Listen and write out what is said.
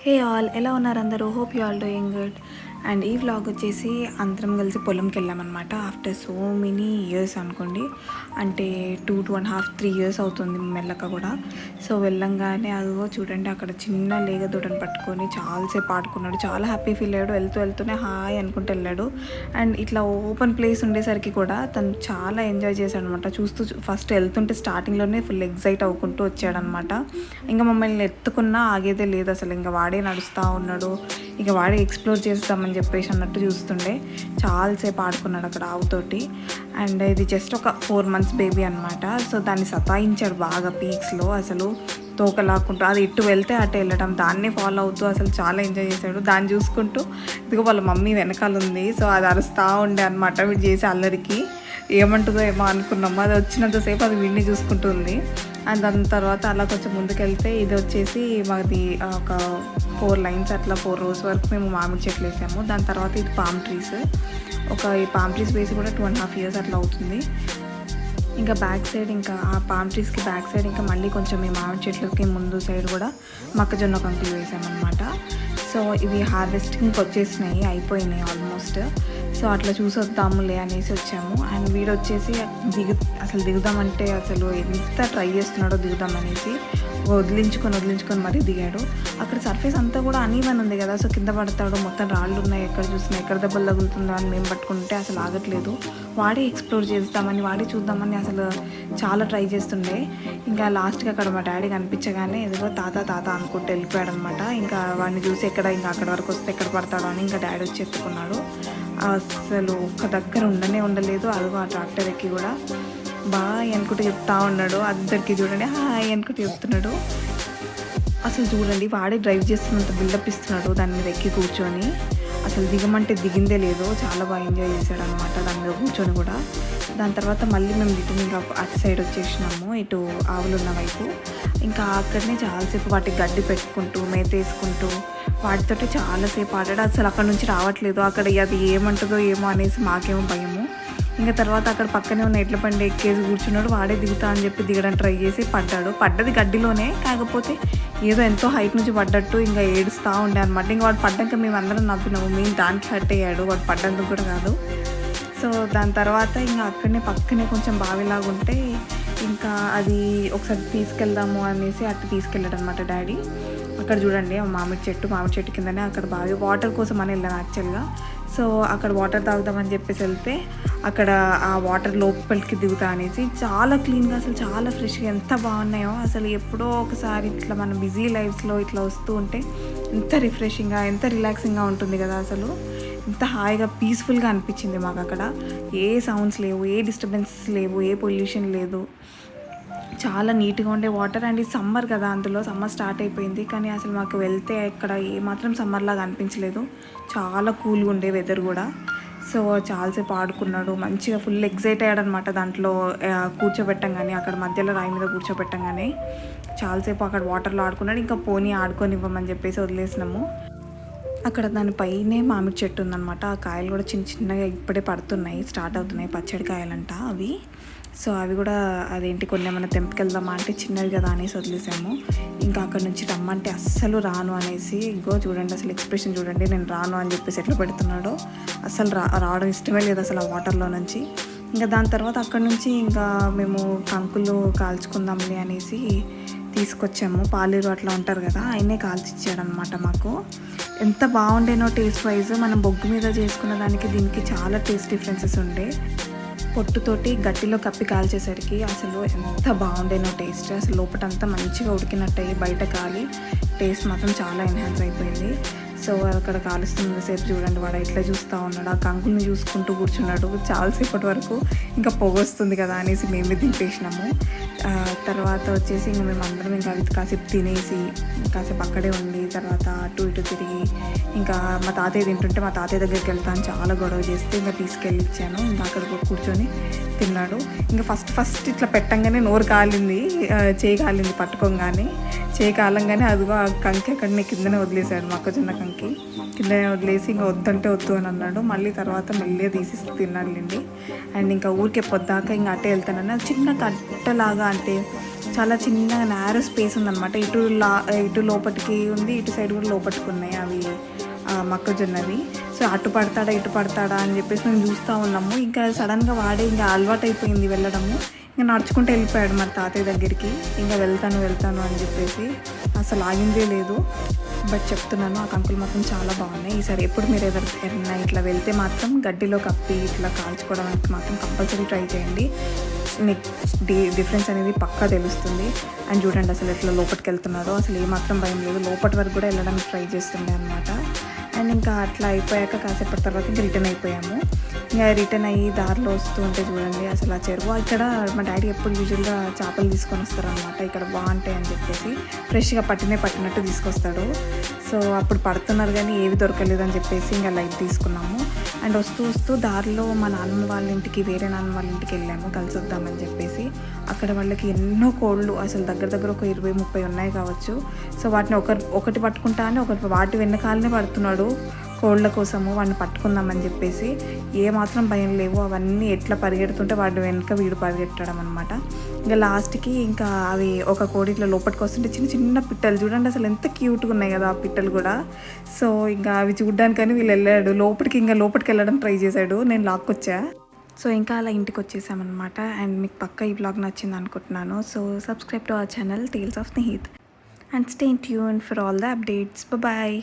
Hey all, ఎలా ఉన్నారు అందరూ? Hope you all doing good. And ఈ వ్లాగ్ వచ్చేసి అందరం కలిసి పొలంకి వెళ్ళామన్నమాట. ఆఫ్టర్ సో మెనీ ఇయర్స్ అనుకోండి, అంటే 2.5 3 ఇయర్స్ అవుతుంది మెల్లక కూడా. సో వెళ్ళంగానే అదిగో చూడండి, అక్కడ చిన్న లేగ దూడని పట్టుకొని చాలాసేపు ఆడుకున్నాడు. చాలా హ్యాపీ ఫీల్ అయ్యాడు. వెళ్తూనే హాయ్ అనుకుంటూ వెళ్ళాడు. అండ్ ఇట్లా ఓపెన్ ప్లేస్ ఉండేసరికి కూడా తను చాలా ఎంజాయ్ చేశాడు అనమాట. చూస్తూ ఫస్ట్ వెళ్తుంటే స్టార్టింగ్లోనే ఫుల్ ఎగ్జైట్ అవ్వుకుంటూ వచ్చాడనమాట. ఇంకా మమ్మల్ని ఎత్తుకున్నా ఆగేదే లేదు అసలు. ఇంకా వాడే నడుస్తూ ఉన్నాడు, ఇక వాడే ఎక్స్ప్లోర్ చేస్తామని చెప్పేసి అన్నట్టు చూస్తుండే. చాలాసేపు ఆడుకున్నాడు అక్కడ ఆవుతోటి. అండ్ ఇది జస్ట్ ఒక 4 months బేబీ అనమాట. సో దాన్ని సతాయించాడు బాగా పీక్స్లో. అసలు తోక లాక్కుంటూ అది ఇటు వెళ్తే అటు వెళ్ళడం, దాన్నే ఫాలో అవుతూ అసలు చాలా ఎంజాయ్ చేశాడు. దాన్ని చూసుకుంటూ ఇదిగో వాళ్ళ మమ్మీ వెనకాల ఉంది. సో అది అరుస్తూ ఉండే అనమాట వీడు చేసే అల్లరికి. ఏమంటుందో ఏమో అనుకున్నాము, అది వచ్చినంతసేపు అది వీడిని చూసుకుంటుంది. అండ్ దాని తర్వాత అలా కొంచెం ముందుకెళ్తే ఇది వచ్చేసి మాది ఒక 4 lines అట్లా 4 rows వరకు మేము మామిడి చెట్లు వేసాము. దాని తర్వాత ఇది పామ్ ట్రీస్. ఈ పామ్ ట్రీస్ వేసి కూడా 2.5 years అట్లా అవుతుంది. ఇంకా బ్యాక్ సైడ్, ఇంకా ఆ పామ్ ట్రీస్కి బ్యాక్ సైడ్ ఇంకా మళ్ళీ కొంచెం ఈ మామిడి చెట్లకి ముందు సైడ్ కూడా మొక్కజొన్న కంకులు వేసామన్నమాట. సో ఇవి హార్వెస్టింగ్కి వచ్చేసినాయి, అయిపోయినాయి ఆల్మోస్ట్. సో అట్లా చూసొద్దాములే అనేసి వచ్చాము. అండ్ వీడు వచ్చేసి దిగుదామంటే అసలు ఎంత ట్రై చేస్తున్నాడో దిగుదామనేసి వదిలించుకొని మరీ దిగాడు. అక్కడ సర్ఫేస్ అంతా కూడా అనీవన్ ఉంది కదా, సో కింద పడతాడు, మొత్తం రాళ్ళు ఉన్నాయి, ఎక్కడ చూసినా ఎక్కడ దెబ్బలు తగులుతుందో అని మేము పట్టుకుంటే అసలు ఆగట్లేదు. వాడే ఎక్స్ప్లోర్ చేద్దామని, వాడే చూద్దామని అసలు చాలా ట్రై చేస్తుండే. ఇంకా లాస్ట్కి అక్కడ మా డాడీ కనిపించగానే ఎదుగో తాత అనుకుంటూ వెళ్ళిపోయాడు అనమాట. ఇంకా వాడిని చూసి ఇంకా అక్కడ వరకు వస్తే ఎక్కడ పడతాడో అని ఇంకా డాడీ వచ్చి ఎత్తుకున్నాడు. అసలు ఒక్క దగ్గర ఉండలేదు. అదిగో ఆ ట్రాక్టర్ ఎక్కి కూడా బాయ్ అనుకుంటూ చెప్తా ఉన్నాడు. అందరికీ చూడండి హాయ్ అనుకుంటూ చెప్తున్నాడు. అసలు చూడండి, వాడే డ్రైవ్ చేస్తున్నంత బిల్డప్ ఇస్తున్నాడు దాని మీద ఎక్కి కూర్చొని. అసలు దిగమంటే దిగిందే లేదు. చాలా బాగా ఎంజాయ్ చేశాడు అనమాట దాని మీద కూర్చొని కూడా. దాని తర్వాత మళ్ళీ మేము రిటర్న్ ఇంకా అటు సైడ్ వచ్చేసినాము, ఇటు ఆవులున్న వైపు. ఇంకా అక్కడనే చాలాసేపు వాటికి గడ్డి పెట్టుకుంటూ మేత వేసుకుంటూ వాటితోటి చాలాసేపు ఆడాడు. అసలు అక్కడ నుంచి రావట్లేదు. అక్కడ అది ఏమంటుందో ఏమో అనేసి మాకేమో భయము. ఇంకా తర్వాత అక్కడ పక్కనే ఉన్న ఎడ్ల బండి ఎక్కేసి కూర్చున్నాడు. వాడే దిగుతా అని చెప్పి దిగడానికి ట్రై చేసి పడ్డది గడ్డిలోనే. కాకపోతే ఏదో ఎంతో హైట్ నుంచి పడ్డట్టు ఇంకా ఏడుస్తూ ఉండే అనమాట. ఇంకా వాడు పడ్డాక మేము అందరం నవ్వినాము. మేము దానికి హర్ట్ అయ్యాడు, వాడు పడ్డందుకు కూడా కాదు. సో దాని తర్వాత ఇంకా పక్కనే కొంచెం బావిలాగా ఉంటే ఇంకా అది ఒకసారి తీసుకెళ్దాము అనేసి అటు తీసుకెళ్ళాడు అనమాట డాడీ. అక్కడ చూడండి మామిడి చెట్టు కిందనే అక్కడ బావి వాటర్ కోసం అని వెళ్ళాను యాక్చువల్గా. సో అక్కడ వాటర్ తాగుదామని చెప్పేసి వెళ్తే అక్కడ ఆ వాటర్ లోపలికి దిగుతా అనేసి చాలా క్లీన్గా, అసలు చాలా ఫ్రెష్గా ఎంత బాగున్నాయో. అసలు ఎప్పుడో ఒకసారి ఇట్లా మన బిజీ లైఫ్స్లో ఇట్లా వస్తూ ఉంటే ఎంత రిఫ్రెషింగ్గా, ఎంత రిలాక్సింగ్గా ఉంటుంది కదా. అసలు ఎంత హాయిగా పీస్ఫుల్గా అనిపించింది మాకు అక్కడ. ఏ సౌండ్స్ లేవు, ఏ డిస్టర్బెన్సెస్ లేవు, ఏ పొల్యూషన్ లేదు. చాలా నీట్గా ఉండే వాటర్. అండ్ ఇది సమ్మర్ కదా, అందులో సమ్మర్ స్టార్ట్ అయిపోయింది. కానీ అసలు మాకు వెళ్తే ఇక్కడ ఏమాత్రం సమ్మర్లాగా అనిపించలేదు. చాలా కూల్గా ఉండే వెదర్ కూడా. సో చాలాసేపు ఆడుకున్నాడు మంచిగా, ఫుల్ ఎగ్జైట్ అయ్యాడు అనమాట. దాంట్లో కూర్చోబెట్టంగానే, అక్కడ మధ్యలో రాయి మీద కూర్చోబెట్టంగానే చాలాసేపు అక్కడ వాటర్లో ఆడుకున్నాడు. ఇంకా పోనీ ఆడుకొనివ్వమని చెప్పేసి వదిలేసినాము. అక్కడ దానిపైనే మామిడి చెట్టు ఉందన్నమాట. ఆ కాయలు కూడా చిన్నగా ఇప్పుడే పడుతున్నాయి, స్టార్ట్ అవుతున్నాయి, పచ్చడి కాయలంట అవి. సో అవి కూడా కొన్ని ఏమైనా తెంపుకెళ్దామా అంటే చిన్నవి కదా అనేసి వదిలేసాము. ఇంకా అక్కడ నుంచి రమ్మంటే అస్సలు రాను అనేసి, ఇంకో చూడండి అసలు ఎక్స్ప్రెషన్ చూడండి, నేను రాను అని చెప్పేసి ఎట్లా పెడుతున్నాడో. అసలు రావడం ఇష్టమే లేదు అసలు ఆ వాటర్లో నుంచి. ఇంకా దాని తర్వాత అక్కడ నుంచి ఇంకా మేము కంకులు కాల్చుకుందాంలే అనేసి తీసుకొచ్చాము. పాలేరు అట్లా ఉంటారు కదా, ఆయనే కాల్చిచ్చాడనమాట మాకు. ఎంత బాగుండేనో టేస్ట్ వైజ్. మనం బొగ్గు మీద చేసుకున్న దానికి దీనికి చాలా టేస్ట్ డిఫరెన్సెస్ ఉండే. పొట్టుతోటి గట్టిలో కప్పి కాల్చేసరికి అసలు ఎంత బాగుండేనో టేస్ట్. అసలు లోపటంతా మంచిగా ఉడికినట్టు అయ్యి బయట కాలి టేస్ట్ మాత్రం చాలా ఎన్హాన్స్ అయిపోయింది. సో అక్కడ కాలుస్తున్నంతసేపు చూడండి వాడు ఎట్లా చూస్తూ ఉన్నాడు. ఆ కంకుల్ని చూసుకుంటూ కూర్చున్నాడు చాలాసేపటి వరకు. ఇంకా పొగొస్తుంది కదా అనేసి మేమే దింపేసినాము. తర్వాత వచ్చేసి ఇంకా మేము అందరం ఇంకా అవి కాసేపు తినేసి కాసేపు అక్కడే ఉండి తర్వాత అటు ఇటు తిరిగి ఇంకా మా తాతయ్య తింటుంటే మా తాతయ్య దగ్గరికి వెళ్తాను చాలా గొడవ చేస్తే ఇంకా తీసుకెళ్ళి ఇచ్చాను. ఇంకా అక్కడ కూర్చొని తిన్నాడు. ఇంకా ఫస్ట్ ఇట్లా పెట్టంగానే నోరు కాలింది, చేయి కాలింది పట్టుకోగానే. చేయి కాలంగానే అదిగో ఆ కంకి అక్కడనే కిందనే వదిలేశాడు, మొక్కజొన్న కంకి కిందనే వదిలేసి ఇంకా వద్దంటే వద్దు అని అన్నాడు. మళ్ళీ తర్వాత మెల్లిగా తీసి తిన్నాడులేండి. అండ్ ఇంకా ఊరికే పొద్దాక ఇంకా అట్టే వెళ్తానని చిన్న కట్టలాగా, అంటే చాలా చిన్న నారో స్పేస్ ఉందన్నమాట. ఇటు లోపటికి ఉంది, ఇటు సైడ్ కూడా లోపటికి ఉన్నాయి అవి మొక్కజొన్నవి. సో అటు పడతాడా ఇటు పడతాడా అని చెప్పేసి మేము చూస్తూ ఉన్నాము. ఇంకా సడన్గా వాడే ఇంకా అలవాటు అయిపోయింది వెళ్ళడము. ఇంకా నడుచుకుంటూ వెళ్ళిపోయాడు మరి తాతయ్య దగ్గరికి. ఇంకా వెళ్తాను అని చెప్పేసి అసలు ఆగిందే లేదు. బట్ చెప్తున్నాను, ఆ కంకులు మాత్రం చాలా బాగున్నాయి. ఈసారి ఎప్పుడు మీరు ఎవరైనా ఇట్లా వెళ్తే మాత్రం గడ్డిలో కప్పి ఇట్లా కాల్చుకోవడానికి మాత్రం కంపల్సరీ ట్రై చేయండి. మీకు డిఫరెన్స్ అనేది పక్కా తెలుస్తుంది. అండ్ చూడండి అసలు ఎట్లా లోపలికి వెళ్తున్నారో, అసలు ఏమాత్రం భయం లేదు. లోపటి వరకు కూడా వెళ్ళడానికి ట్రై చేస్తుండే అనమాట. అండ్ ఇంకా అట్లా అయిపోయాక కాసేపటి తర్వాత ఇంకా రిటర్న్ అయిపోయాము. ఇంకా రిటర్న్ అయ్యి దారిలో వస్తూ ఉంటే చూడండి అసలు ఆ చెరువు. ఇక్కడ మా డాడీ ఎప్పుడు యూజువల్గా చేపలు తీసుకొని వస్తారనమాట. ఇక్కడ బాగుంటాయి అని చెప్పేసి ఫ్రెష్గా పట్టినట్టు తీసుకొస్తాడు. సో అప్పుడు పడుతున్నారు కానీ ఏవి దొరకలేదు అని చెప్పేసి ఇంకా లైట్ తీసుకున్నాము. అండ్ వస్తూ దారిలో మా నాన్నమ్మ వాళ్ళ ఇంటికి, వేరే నాన్నమ్మ వాళ్ళ ఇంటికి వెళ్ళాము కలిసి వద్దామని చెప్పేసి. అక్కడ వాళ్ళకి ఎన్నో కోళ్ళు, అసలు దగ్గర ఒక 20-30 ఉన్నాయి కావచ్చు. సో వాటిని ఒకటి పట్టుకుంటా అని వాటి వెనకాలనే పడుతున్నాడు కోళ్ళ కోసము. వాడిని పట్టుకుందామని చెప్పేసి ఏమాత్రం భయం లేవు. అవన్నీ ఎట్లా పరిగెడుతుంటే వాడి వెనక వీడు పరిగెట్టడం అనమాట. ఇంకా లాస్ట్కి ఇంకా అవి ఒక కోడి ఇట్లా లోపలికి వస్తుంటే చిన్న పిట్టలు చూడండి అసలు ఎంత క్యూట్గా ఉన్నాయి కదా ఆ పిట్టలు కూడా. సో ఇంకా అవి చూడ్డానికని వీళ్ళు వెళ్ళాడు లోపలికి వెళ్ళడం ట్రై చేశాడు. నేను లాక్కొచ్చా. సో ఇంకా అలా ఇంటికి వచ్చేసామన్నమాట. అండ్ మీకు పక్కా ఈ వ్లాగ్ నచ్చింది అనుకుంటున్నాను. So subscribe to our channel tales of Snehith and stay tuned for all the updates. Bye.